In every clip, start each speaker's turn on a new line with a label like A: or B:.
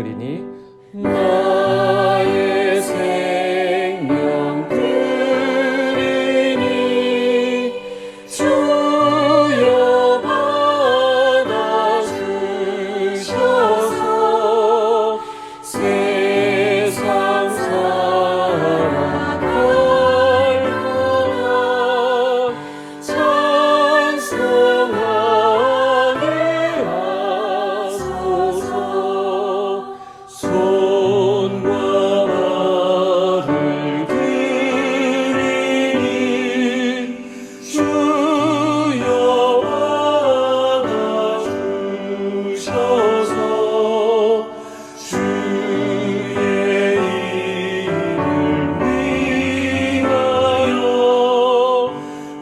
A: 드리니 나의 생명 드리니 주여 받아주셔서 세상 살아갈 동안 찬송하게 하소서. 손과 발을 들이니 주여 받아주셔서 주의 이름을 위하여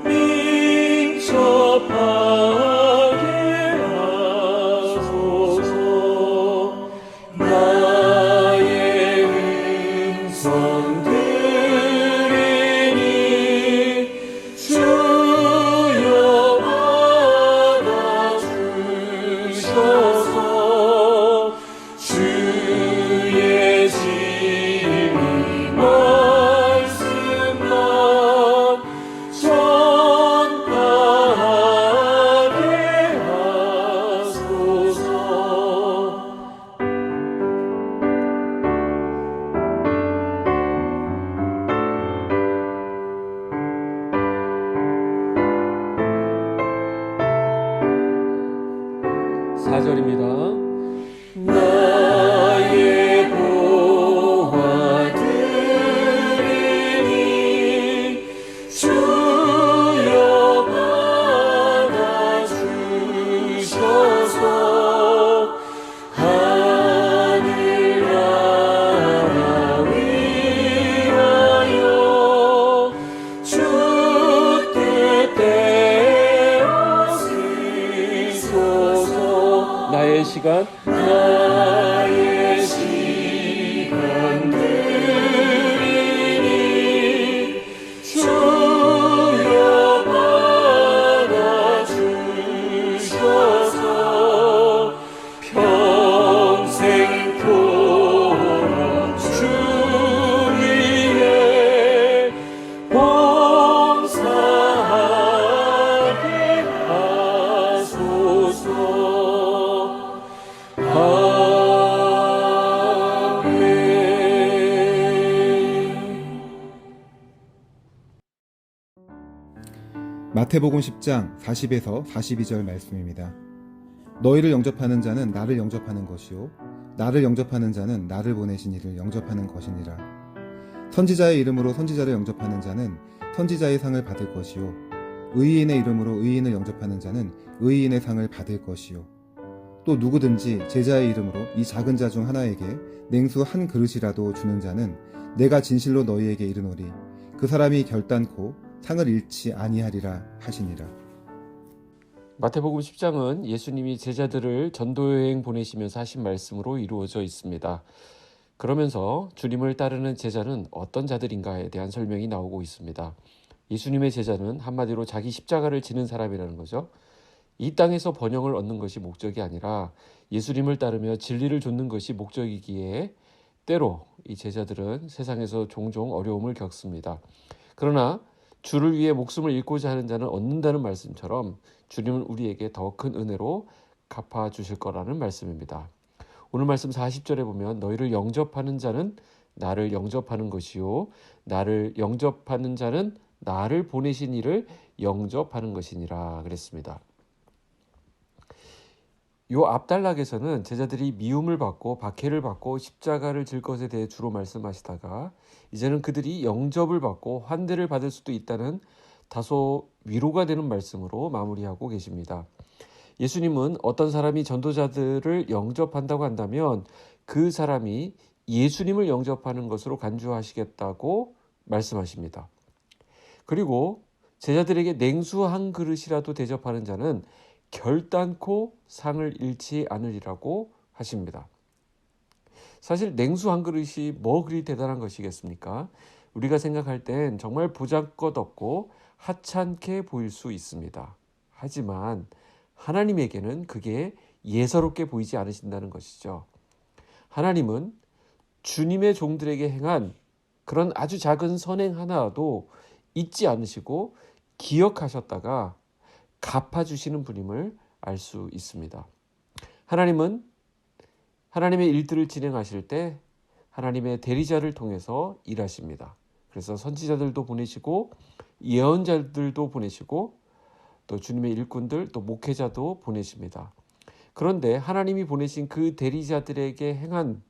A: 민첩하게 하소서. 나의 음성 들으니 주여 받아주셔서 주의 진리 말씀만 전하게 하소서. 사절입니다. 나의 보화들이니 주여 받아주셔서 하늘나라 위하여 주 뜻대로 쓰소서. 나의 시간 드리니 주여 받아주셔서 평생 토록 주 위에 봉사하게 하소서.
B: 마태복음 10장 40에서 42절 말씀입니다. 너희를 영접하는 자는 나를 영접하는 것이요 나를 영접하는 자는 나를 보내신 이를 영접하는 것이니라. 선지자의 이름으로 선지자를 영접하는 자는 선지자의 상을 받을 것이요 의인의 이름으로 의인을 영접하는 자는 의인의 상을 받을 것이요 또 누구든지 제자의 이름으로 이 작은 자 중 하나에게 냉수 한 그릇이라도 주는 자는 내가 진실로 너희에게 이르노니 그 사람이 결단코 상을 잃지 아니하리라 하시니라.
A: 마태복음 10장은 예수님이 제자들을 전도여행 보내시면서 하신 말씀으로 이루어져 있습니다. 그러면서 주님을 따르는 제자는 어떤 자들인가에 대한 설명이 나오고 있습니다. 예수님의 제자는 한마디로 자기 십자가를 지는 사람이라는 거죠. 이 땅에서 번영을 얻는 것이 목적이 아니라 예수님을 따르며 진리를 좇는 것이 목적이기에 때로 이 제자들은 세상에서 종종 어려움을 겪습니다. 그러나 주를 위해 목숨을 잃고자 하는 자는 얻는다는 말씀처럼 주님은 우리에게 더 큰 은혜로 갚아주실 거라는 말씀입니다. 오늘 말씀 40절에 보면 너희를 영접하는 자는 나를 영접하는 것이요 나를 영접하는 자는 나를 보내신 이를 영접하는 것이니라 그랬습니다. 요 앞단락에서는 제자들이 미움을 받고 박해를 받고 십자가를 질 것에 대해 주로 말씀하시다가 이제는 그들이 영접을 받고 환대를 받을 수도 있다는 다소 위로가 되는 말씀으로 마무리하고 계십니다. 예수님은 어떤 사람이 전도자들을 영접한다고 한다면 그 사람이 예수님을 영접하는 것으로 간주하시겠다고 말씀하십니다. 그리고 제자들에게 냉수 한 그릇이라도 대접하는 자는 결단코 상을 잃지 않으리라고 하십니다. 사실 냉수 한 그릇이 뭐 그리 대단한 것이겠습니까? 우리가 생각할 땐 정말 보잘것 없고 하찮게 보일 수 있습니다. 하지만 하나님에게는 그게 예사롭게 보이지 않으신다는 것이죠. 하나님은 주님의 종들에게 행한 그런 아주 작은 선행 하나도 잊지 않으시고 기억하셨다가 갚아주시는 분임을 알 수 있습니다. 하나님은 하나님의 일들을 진행하실 때 하나님의 대리자를 통해서 일하십니다. 그래서 선지자들도 보내시고 예언자들도 보내시고 또 주님의 일꾼들 또 목회자도 보내십니다. 그런데 하나님이 보내신 그 대리자들에게 행한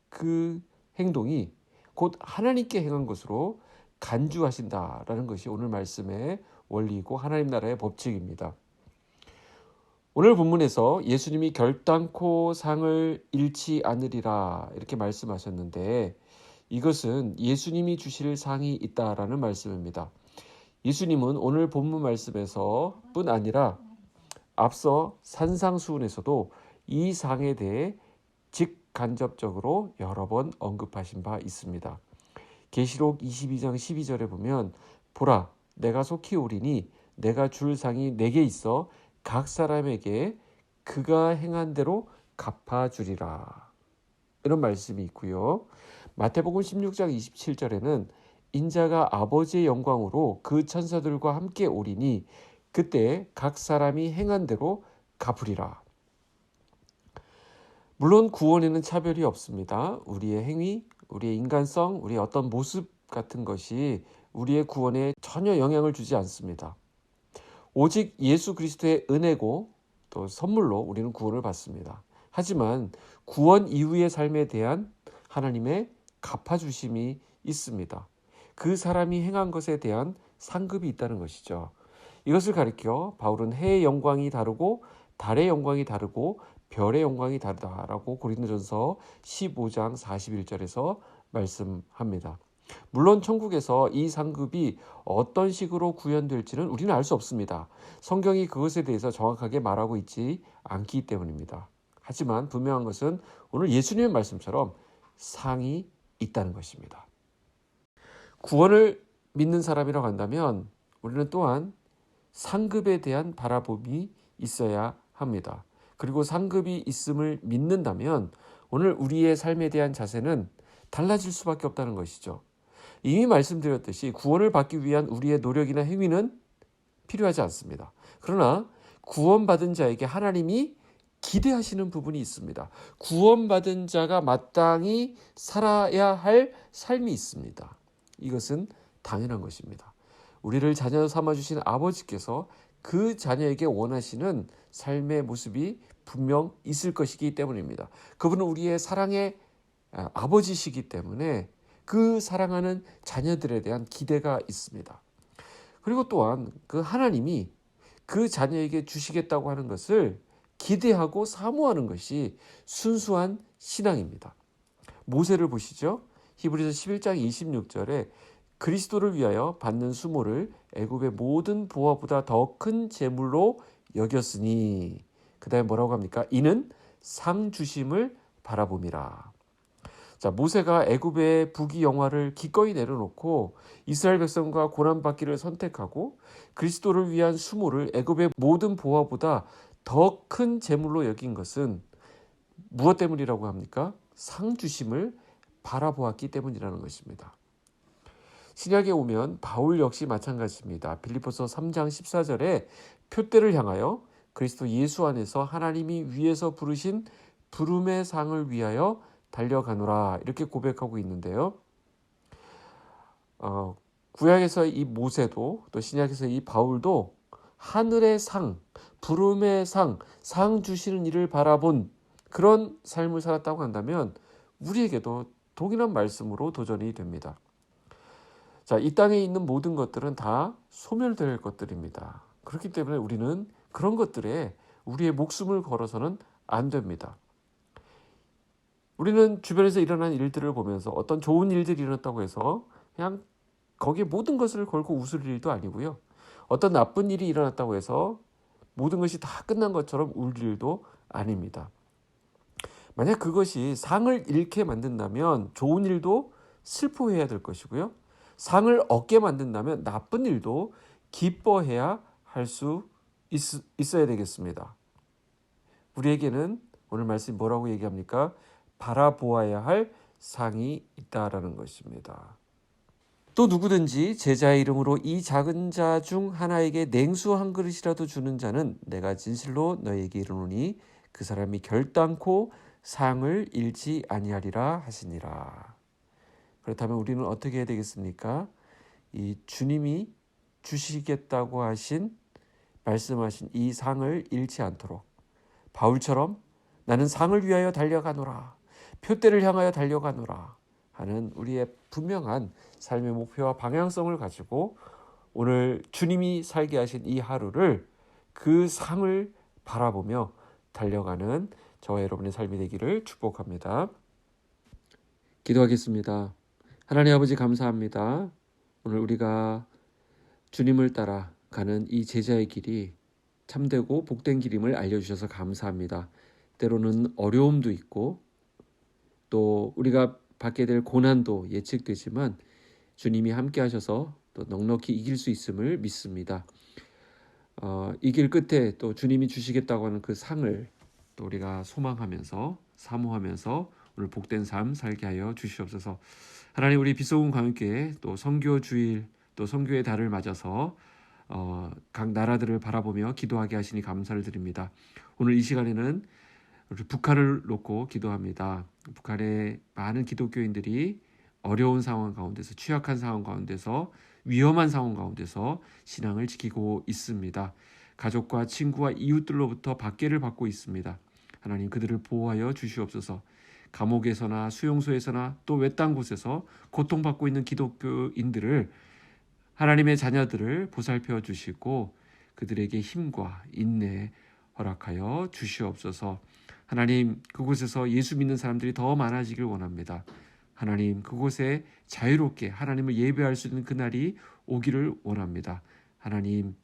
A: 그 행동이 곧 하나님께 행한 것으로 간주하신다라는 것이 오늘 말씀의 원리이고 하나님 나라의 법칙입니다. 오늘 본문에서 예수님이 결단코 상을 잃지 않으리라 이렇게 말씀하셨는데 이것은 예수님이 주실 상이 있다라는 말씀입니다. 예수님은 오늘 본문 말씀에서 뿐 아니라 앞서 산상수훈에서도 이 상에 대해 직간접적으로 여러 번 언급하신 바 있습니다. 계시록 22장 12절에 보면 보라 내가 속히 오리니 내가 줄 상이 내게 있어 각 사람에게 그가 행한 대로 갚아주리라 이런 말씀이 있고요. 마태복음 16장 27절에는 인자가 아버지의 영광으로 그 천사들과 함께 오리니 그때 각 사람이 행한 대로 갚으리라. 물론 구원에는 차별이 없습니다. 우리의 행위, 우리의 인간성, 우리의 어떤 모습 같은 것이 우리의 구원에 전혀 영향을 주지 않습니다. 오직 예수 그리스도의 은혜고 또 선물로 우리는 구원을 받습니다. 하지만 구원 이후의 삶에 대한 하나님의 갚아주심이 있습니다. 그 사람이 행한 것에 대한 상급이 있다는 것이죠. 이것을 가리켜 바울은 해의 영광이 다르고 달의 영광이 다르고 별의 영광이 다르다라고 고린도전서 15장 41절에서 말씀합니다. 물론 천국에서 이 상급이 어떤 식으로 구현될지는 우리는 알 수 없습니다. 성경이 그것에 대해서 정확하게 말하고 있지 않기 때문입니다. 하지만 분명한 것은 오늘 예수님의 말씀처럼 상이 있다는 것입니다. 구원을 믿는 사람이라고 한다면 우리는 또한 상급에 대한 바라봄이 있어야 합니다. 그리고 상급이 있음을 믿는다면 오늘 우리의 삶에 대한 자세는 달라질 수밖에 없다는 것이죠. 이미 말씀드렸듯이 구원을 받기 위한 우리의 노력이나 행위는 필요하지 않습니다. 그러나 구원받은 자에게 하나님이 기대하시는 부분이 있습니다. 구원받은 자가 마땅히 살아야 할 삶이 있습니다. 이것은 당연한 것입니다. 우리를 자녀 삼아주신 아버지께서 그 자녀에게 원하시는 삶의 모습이 분명 있을 것이기 때문입니다. 그분은 우리의 사랑의 아버지시기 때문에 그 사랑하는 자녀들에 대한 기대가 있습니다. 그리고 또한 그 하나님이 그 자녀에게 주시겠다고 하는 것을 기대하고 사모하는 것이 순수한 신앙입니다. 모세를 보시죠. 히브리서 11장 26절에 그리스도를 위하여 받는 수모를 애굽의 모든 보화보다 더 큰 재물로 여겼으니 그 다음에 뭐라고 합니까? 이는 상 주심을 바라봄이라. 자, 모세가 애굽의 부귀영화를 기꺼이 내려놓고 이스라엘 백성과 고난받기를 선택하고 그리스도를 위한 수모를 애굽의 모든 보화보다 더 큰 재물로 여긴 것은 무엇 때문이라고 합니까? 상 주심을 바라보았기 때문이라는 것입니다. 신약에 오면 바울 역시 마찬가지입니다. 빌립보서 3장 14절에 표대를 향하여 그리스도 예수 안에서 하나님이 위에서 부르신 부름의 상을 위하여 달려가노라 이렇게 고백하고 있는데요. 구약에서 이 모세도 또 신약에서 이 바울도 하늘의 상, 부름의 상 주시는 일을 바라본 그런 삶을 살았다고 한다면 우리에게도 동일한 말씀으로 도전이 됩니다. 자, 이 땅에 있는 모든 것들은 다 소멸될 것들입니다. 그렇기 때문에 우리는 그런 것들에 우리의 목숨을 걸어서는 안 됩니다. 우리는 주변에서 일어난 일들을 보면서 어떤 좋은 일들이 일어났다고 해서 그냥 거기에 모든 것을 걸고 웃을 일도 아니고요. 어떤 나쁜 일이 일어났다고 해서 모든 것이 다 끝난 것처럼 울 일도 아닙니다. 만약 그것이 상을 잃게 만든다면 좋은 일도 슬퍼해야 될 것이고요. 상을 얻게 만든다면 나쁜 일도 기뻐해야 할 수 있어야 되겠습니다. 우리에게는 오늘 말씀이 뭐라고 얘기합니까? 바라보아야 할 상이 있다라는 것입니다. 또 누구든지 제자의 이름으로 이 작은 자 중 하나에게 냉수 한 그릇이라도 주는 자는 내가 진실로 너희에게 이르노니 그 사람이 결단코 상을 잃지 아니하리라 하시니라. 그렇다면 우리는 어떻게 해야 되겠습니까? 이 주님이 주시겠다고 말씀하신 이 상을 잃지 않도록 바울처럼 나는 상을 위하여 달려가노라, 표대를 향하여 달려가노라 하는 우리의 분명한 삶의 목표와 방향성을 가지고 오늘 주님이 살게 하신 이 하루를 그 상을 바라보며 달려가는 저와 여러분의 삶이 되기를 축복합니다. 기도하겠습니다. 하나님 아버지 감사합니다. 오늘 우리가 주님을 따라 가는 이 제자의 길이 참되고 복된 길임을 알려주셔서 감사합니다. 때로는 어려움도 있고 또 우리가 받게 될 고난도 예측되지만 주님이 함께 하셔서 또 넉넉히 이길 수 있음을 믿습니다. 이 길 끝에 또 주님이 주시겠다고 하는 그 상을 또 우리가 소망하면서 사모하면서 오늘 복된 삶 살게 하여 주시옵소서. 하나님, 우리 빛소금 광역교회 또 선교 주일 또 선교의 달을 맞아서 각 나라들을 바라보며 기도하게 하시니 감사를 드립니다. 오늘 이 시간에는 우리 북한을 놓고 기도합니다. 북한의 많은 기독교인들이 어려운 상황 가운데서, 취약한 상황 가운데서, 위험한 상황 가운데서 신앙을 지키고 있습니다. 가족과 친구와 이웃들로부터 박해를 받고 있습니다. 하나님, 그들을 보호하여 주시옵소서. 감옥에서나 수용소에서나 또 외딴 곳에서 고통받고 있는 기독교인들을, 하나님의 자녀들을 보살펴 주시고 그들에게 힘과 인내 허락하여 주시옵소서. 하나님, 그곳에서 예수 믿는 사람들이 더 많아지길 원합니다. 하나님, 그곳에 자유롭게 하나님을 예배할 수 있는 그날이 오기를 원합니다. 하나님,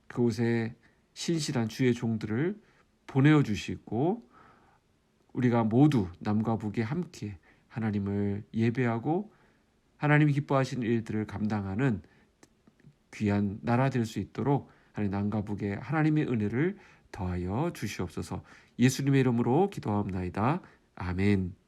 A: 그곳에 신실한 주의 종들을 보내어 주시고 우리가 모두 남과 북에 함께 하나님을 예배하고 하나님이 기뻐하시는 일들을 감당하는 귀한 나라 될 수 있도록 하나님, 남과 북에 하나님의 은혜를 더하여 주시옵소서. 예수님의 이름으로 기도하옵나이다. 아멘.